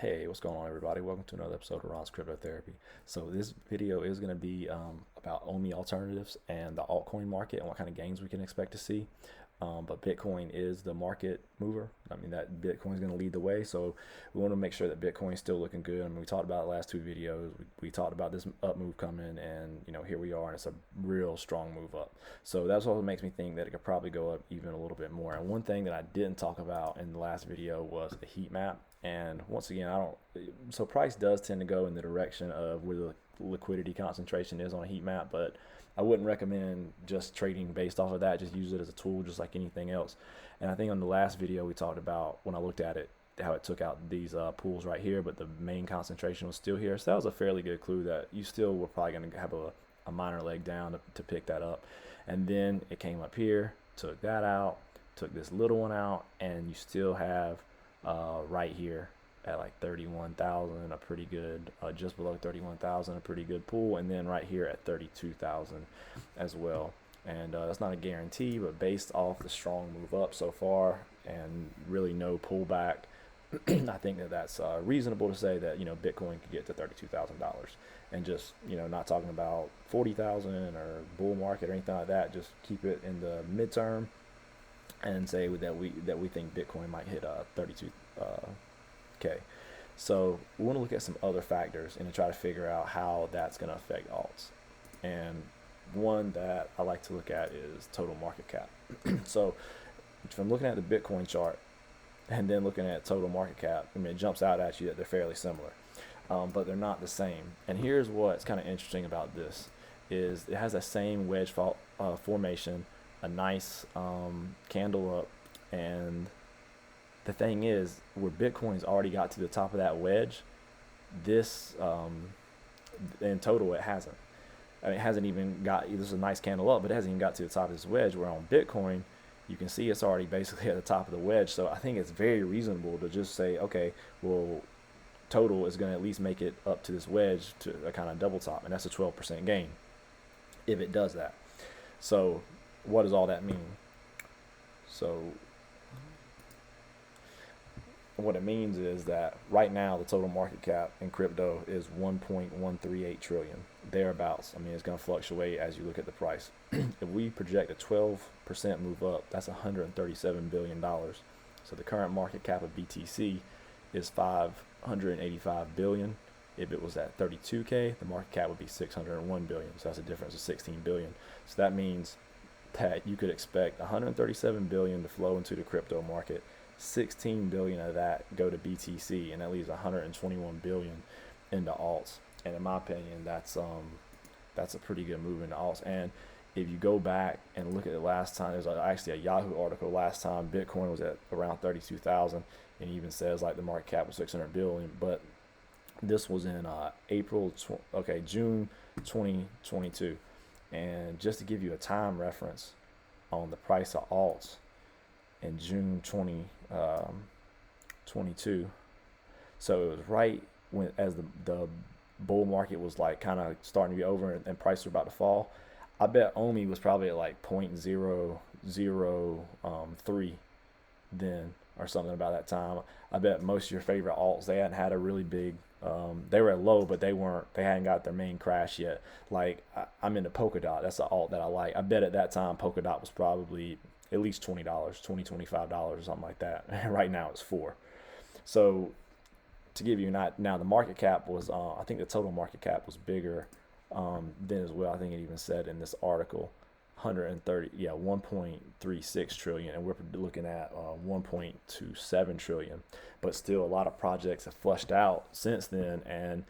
Hey, what's going on, everybody? Welcome to another episode of Ron's Crypto Therapy. So this video is going to be about OMI alternatives and the altcoin market and what kind of gains we can expect to see. But Bitcoin is the market mover. I mean, that Bitcoin is going to lead the way. So we want to make sure that Bitcoin is still looking good. I mean, we talked about it last two videos. We talked about this up move coming, and here we are, and it's a real strong move up. So that's what makes me think that it could probably go up even a little bit more. And one thing that I didn't talk about in the last video was the heat map. And once again, so price does tend to go in the direction of where the liquidity concentration is on a heat map, but I wouldn't recommend just trading based off of that. Just use it as a tool, just like anything else. And I think on the last video we talked about, when I looked at it, how it took out these pools right here, but the main concentration was still here. So that was a fairly good clue that you still were probably going to have a minor leg down to pick that up. And then it came up here, took that out, took this little one out, and you still have right here at like 31,000, a pretty good, just below 31,000, a pretty good pull, and then right here at 32,000 as well. And that's not a guarantee, but based off the strong move up so far and really no pullback, I think that's reasonable to say that Bitcoin could get to $32,000, and just not talking about 40,000 or bull market or anything like that. Just keep it in the midterm and say that we think Bitcoin might hit 32K. So we want to look at some other factors and to try to figure out how that's going to affect alts. And one that I like to look at is total market cap. So if I'm looking at the Bitcoin chart and then looking at total market cap, I mean, it jumps out at you that they're fairly similar, but they're not the same. And here's what's kind of interesting about this is it has that same wedge formation, a nice candle up, and the thing is, where Bitcoin's already got to the top of that wedge, this in total it hasn't. I mean, it hasn't even got, this is a nice candle up, but it hasn't even got to the top of this wedge, where on Bitcoin you can see it's already basically at the top of the wedge. So I think it's very reasonable to just say, okay, well, total is going to at least make it up to this wedge to a kind of double top, and that's a 12% gain if it does that. So what does all that mean? So what it means is that right now the total market cap in crypto is 1.138 trillion, thereabouts. I mean, it's going to fluctuate as you look at the price. If we project a 12% move up, that's $137 billion. So the current market cap of BTC is 585 billion. If it was at 32K, the market cap would be 601 billion. So that's a difference of 16 billion. So that means that you could expect 137 billion to flow into the crypto market. 16 billion of that go to BTC, and that leaves 121 billion into alts. And in my opinion, that's a pretty good move into alts. And if you go back and look at it last time, there's actually a Yahoo article last time Bitcoin was at around 32,000, and it even says like the market cap was 600 billion. But this was in June 2022. And just to give you a time reference on the price of alts in June 2022, so it was right when as the bull market was like kind of starting to be over and prices were about to fall. I bet OMI was probably at like 0.003 then, or something about that time. I bet most of your favorite alts, they hadn't had a really big, they were at low, but they hadn't got their main crash yet. Like I'm into Polkadot. That's an alt that I like. I bet at that time Polkadot was probably at least $20, $25 or something like that. Right now it's $4. So to give you now the market cap was, I think the total market cap was bigger then as well. I think it even said in this article 1.36 trillion, and we're looking at 1.27 trillion. But still, a lot of projects have flushed out since then, and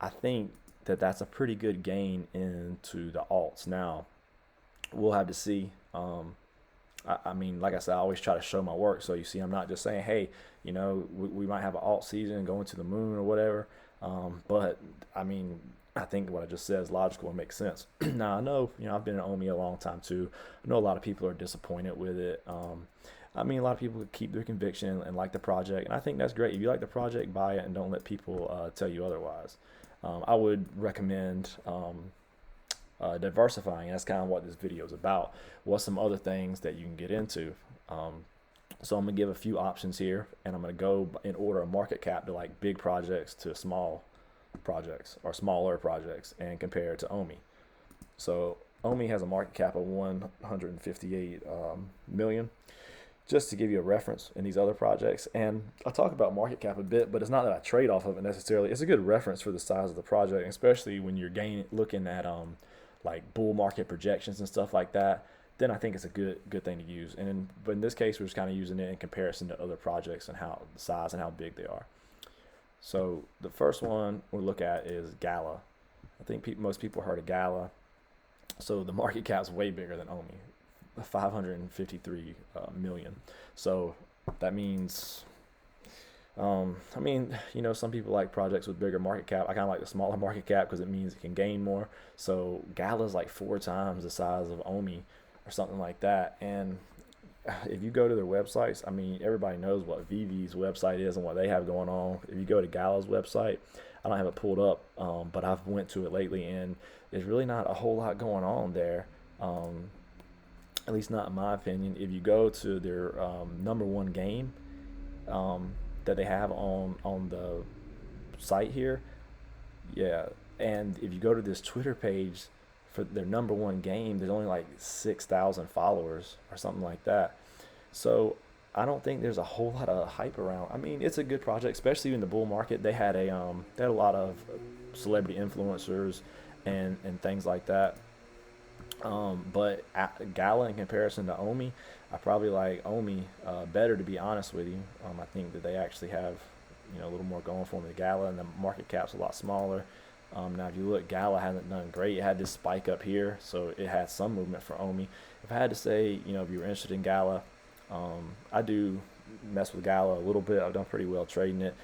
I think that that's a pretty good gain into the alts. Now we'll have to see. I mean, like I said, I always try to show my work. So you see, I'm not just saying, hey, we might have an alt season going to the moon or whatever. But I mean, I think what I just said is logical and makes sense. Now I know, I've been in OMI a long time too. I know a lot of people are disappointed with it. I mean, a lot of people keep their conviction and like the project, and I think that's great. If you like the project, buy it and don't let people tell you otherwise. I would recommend diversifying. That's kind of what this video is about. What's some other things that you can get into? So I'm gonna give a few options here, and I'm gonna go in order of market cap to like big projects to small projects or smaller projects, and compare it to OMI. So OMI has a market cap of 158 million. Just to give you a reference in these other projects, and I'll talk about market cap a bit, but it's not that I trade off of it necessarily. It's a good reference for the size of the project, especially when you're looking at like bull market projections and stuff like that. Then I think it's a good thing to use. But in this case, we're just kind of using it in comparison to other projects and how the size and how big they are. So the first one we look at is Gala. I think most people heard of Gala. So the market cap is way bigger than OMI, 553 million. So that means, I mean, some people like projects with bigger market cap. I kind of like the smaller market cap because it means it can gain more. So Gala's like 4 times the size of OMI or something like that. And if you go to their websites, I mean, everybody knows what VV's website is and what they have going on. If you go to Gala's website, I don't have it pulled up, but I've went to it lately, and there's really not a whole lot going on there. At least not in my opinion. If you go to their number one game that they have on the site here, yeah, and if you go to this Twitter page for their number one game, there's only like 6,000 followers or something like that. So I don't think there's a whole lot of hype around. I mean, it's a good project, especially in the bull market. They had a lot of celebrity influencers and things like that. But at Gala, in comparison to OMI, I probably like OMI better, to be honest with you. I think that they actually have a little more going for them than Gala, and the market cap's a lot smaller. Now, if you look, Gala hasn't done great. It had this spike up here, so it had some movement for OMI. If I had to say, if you were interested in Gala, I do mess with Gala a little bit. I've done pretty well trading it.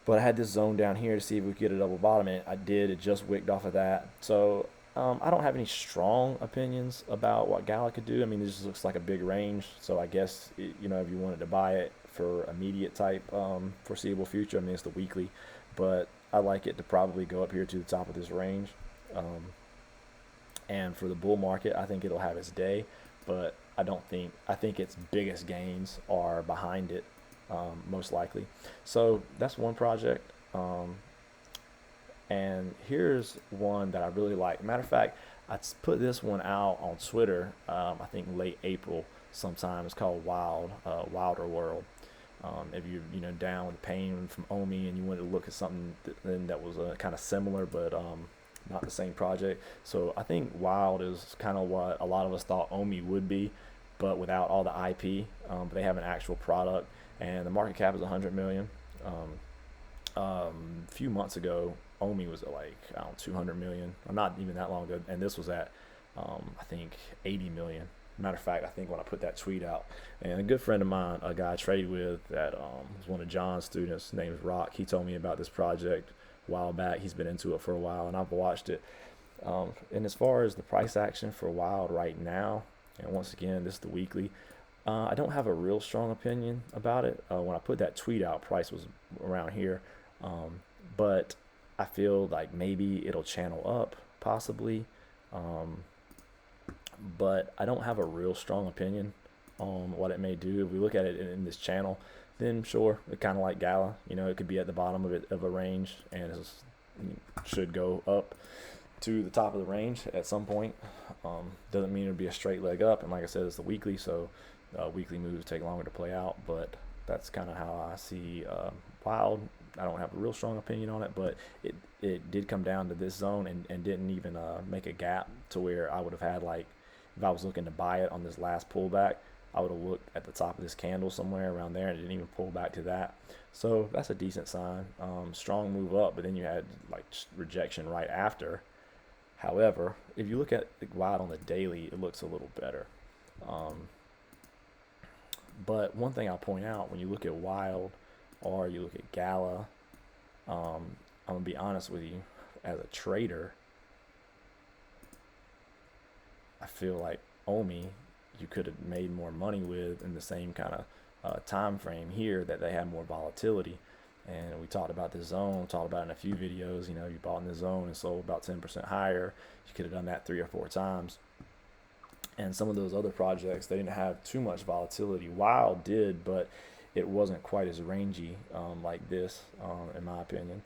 But I had this zone down here to see if we could get a double bottom, and I did. It just wicked off of that. So I don't have any strong opinions about what Gala could do. I mean, this just looks like a big range. So I guess, if you wanted to buy it for immediate type foreseeable future, I mean, it's the weekly. But I like it to probably go up here to the top of this range. And for the bull market, I think it'll have its day. But I think its biggest gains are behind it, most likely. So that's one project. And here's one that I really like. Matter of fact, I put this one out on Twitter, I think late April sometime. It's called Wilder World. If you're down with pain from OMI and you wanted to look at something that was kind of similar, but not the same project. So I think Wild is kind of what a lot of us thought OMI would be, but without all the IP. But they have an actual product, and the market cap is 100 million. A few months ago, OMI was at like 200 million, or not even that long ago, and this was at I think 80 million. Matter of fact, I think when I put that tweet out, and a good friend of mine, a guy I trade with that was one of John's students, named Rock, he told me about this project a while back. He's been into it for a while, and I've watched it. And as far as the price action for Wild right now, and once again, this is the weekly, I don't have a real strong opinion about it. When I put that tweet out, price was around here, but I feel like maybe it'll channel up, possibly. But I don't have a real strong opinion on what it may do. If we look at it in this channel, then sure, it kind of like Gala, it could be at the bottom of a range, and it should go up to the top of the range at some point. Doesn't mean it'll be a straight leg up, and like I said, it's the weekly, so weekly moves take longer to play out, but that's kind of how I see Wild. I don't have a real strong opinion on it, but it did come down to this zone and didn't even make a gap to where I would have had, like, if I was looking to buy it on this last pullback, I would have looked at the top of this candle somewhere around there, and it didn't even pull back to that. So that's a decent sign. Strong move up, but then you had like rejection right after. However, if you look at Wild on the daily, it looks a little better. But one thing I'll point out, when you look at Wild or you look at Gala, I'm gonna be honest with you, as a trader, I feel like OMI you could have made more money with in the same kind of time frame here, that they had more volatility. And we talked about the zone, talked about it in a few videos. You bought in the zone and sold about 10% higher. You could have done that 3 or 4 times. And some of those other projects, they didn't have too much volatility. Wild did, but it wasn't quite as rangy like this, in my opinion.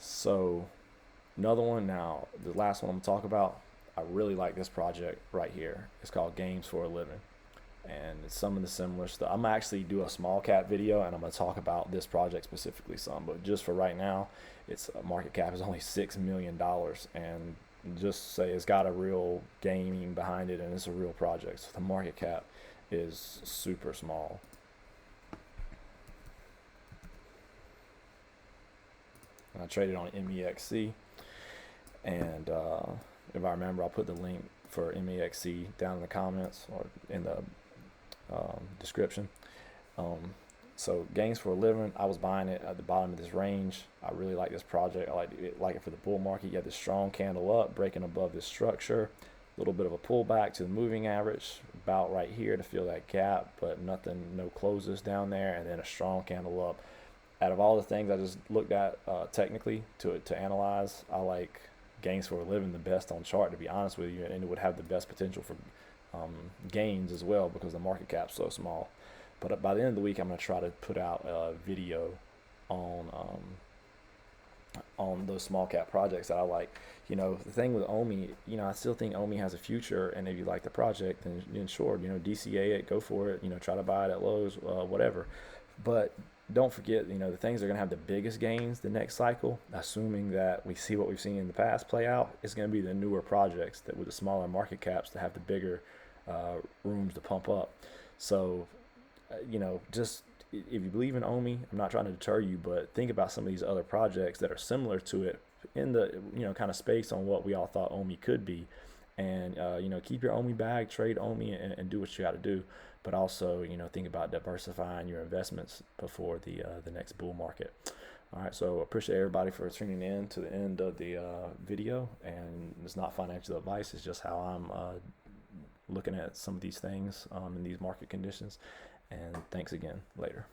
So another one now, the last one I'm gonna talk about, I really like this project right here. It's called Games for a Living. And it's some of the similar stuff. I'm gonna actually do a small cap video and I'm gonna talk about this project specifically some, but just for right now, its market cap is only $6 million, and just say it's got a real gaming behind it and it's a real project. So the market cap is super small. I traded on MEXC, and if I remember, I'll put the link for MEXC down in the comments or in the description. So Games for a Living, I was buying it at the bottom of this range. I really like this project. I like it for the bull market. You have this strong candle up, breaking above this structure, a little bit of a pullback to the moving average, about right here to fill that gap, but nothing, no closes down there, and then a strong candle up. Out of all the things I just looked at technically to analyze, I like Gains for a Living the best on chart, to be honest with you, and it would have the best potential for gains as well because the market cap's so small. But by the end of the week, I'm going to try to put out a video on those small cap projects that I like. You know, the thing with OMI, you know, I still think OMI has a future, and if you like the project, then sure, you know, DCA it, go for it, you know, try to buy it at lows, whatever. But don't forget, you know, the things that are going to have the biggest gains the next cycle, assuming that we see what we've seen in the past play out, is going to be the newer projects that with the smaller market caps that have the bigger rooms to pump up. So, you know, just if you believe in OMI, I'm not trying to deter you, but think about some of these other projects that are similar to it in the, you know, kind of space on what we all thought OMI could be. And, you know, keep your OMI bag, trade OMI, and do what you got to do. But also, you know, think about diversifying your investments before the next bull market. All right, so appreciate everybody for tuning in to the end of the video. And it's not financial advice, it's just how I'm looking at some of these things in these market conditions. And thanks again. Later.